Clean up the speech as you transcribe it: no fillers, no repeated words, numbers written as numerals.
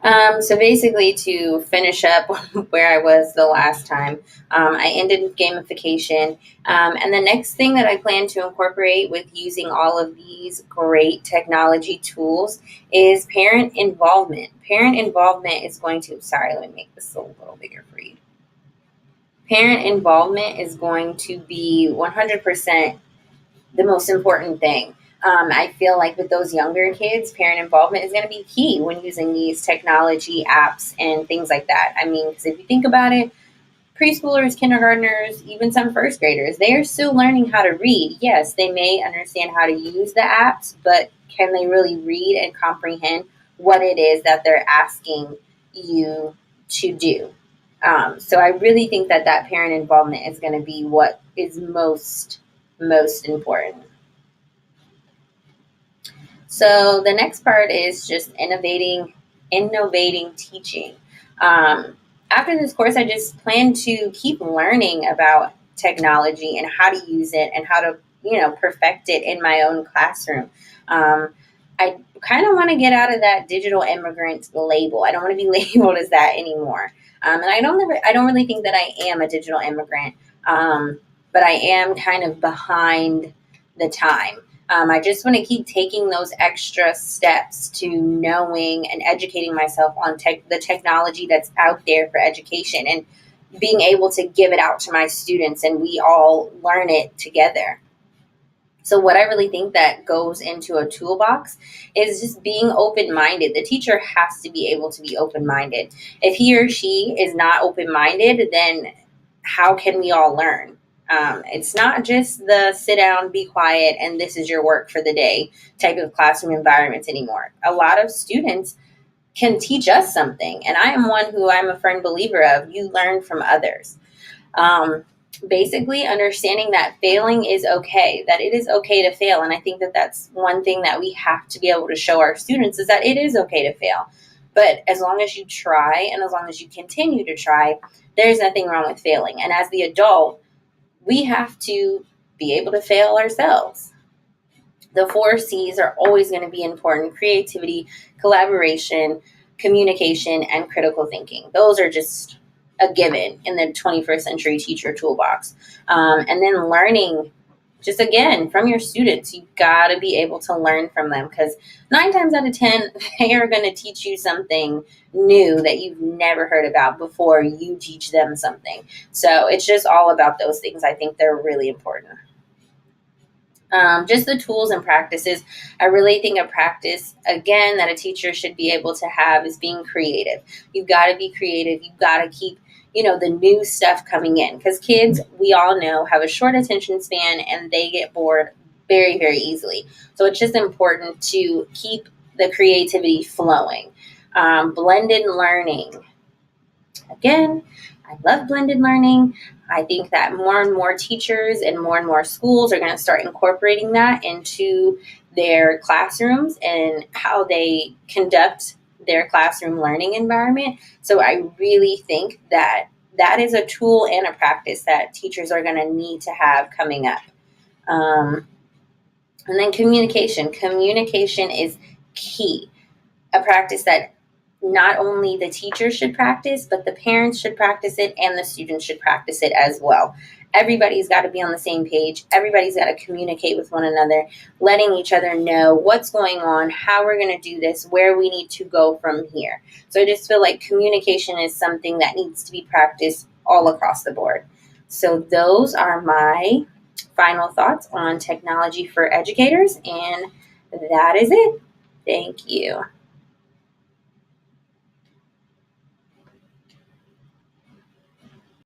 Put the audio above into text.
So basically, to finish up where I was the last time, I ended with gamification. And the next thing that I plan to incorporate with using all of these great technology tools is parent involvement. Parent involvement is going to, sorry, let me make this a little bigger for you. Parent involvement is going to be 100% the most important thing. I feel like with those younger kids, parent involvement is going to be key when using these technology apps and things like that. I mean, because if you think about it, preschoolers, kindergartners, even some first graders, they are still learning how to read. Yes, they may understand how to use the apps, but can they really read and comprehend what it is that they're asking you to do? So I really think that that parent involvement is going to be what is most important. So the next part is just innovating teaching. Um, After this course, I just plan to keep learning about technology and how to use it and how to, perfect it in my own classroom. Um, I kind of want to get out of that digital immigrant label. I don't want to be labeled as that anymore. And I don't really think that I am a digital immigrant, but I am kind of behind the time. I just want to keep taking those extra steps to knowing and educating myself on the technology that's out there for education and being able to give it out to my students and we all learn it together. So what I really think that goes into a toolbox is just being open-minded. The teacher has to be able to be open-minded. If he or she is not open-minded, then how can we all learn? It's not just the sit down, be quiet, and this is your work for the day type of classroom environments anymore. A lot of students can teach us something, and I am one who I'm a firm believer of. You learn from others. Um, Basically, understanding that failing is okay, that it is okay to fail. And I think that that's one thing that we have to be able to show our students is that it is okay to fail. But as long as you try and as long as you continue to try, there's nothing wrong with failing. And as the adult, we have to be able to fail ourselves. The four C's are always going to be important: creativity, collaboration, communication, and critical thinking. Those are just a given in the 21st century teacher toolbox. And then learning, just again, from your students. You've got to be able to learn from them because 9 times out of 10, they are going to teach you something new that you've never heard about before you teach them something. So it's just all about those things. I think they're really important. Just the tools and practices. I really think a practice, again, that a teacher should be able to have is being creative. You've got to be creative. You've got to keep, the new stuff coming in because kids, we all know, have a short attention span and they get bored very, very easily. So it's just important to keep the creativity flowing. Blended learning. Again, I love blended learning. I think that more and more teachers and more schools are going to start incorporating that into their classrooms and how they conduct their classroom learning environment. So I really think that that is a tool and a practice that teachers are going to need to have coming up. Um, and then communication. Communication is key. A practice that not only the teachers should practice, but the parents should practice it and the students should practice it as well. Everybody's got to be on the same page. Everybody's got to communicate with one another, letting each other know what's going on, how we're going to do this, where we need to go from here. So I just feel like communication is something that needs to be practiced all across the board. So those are my final thoughts on technology for educators, and that is it. Thank you.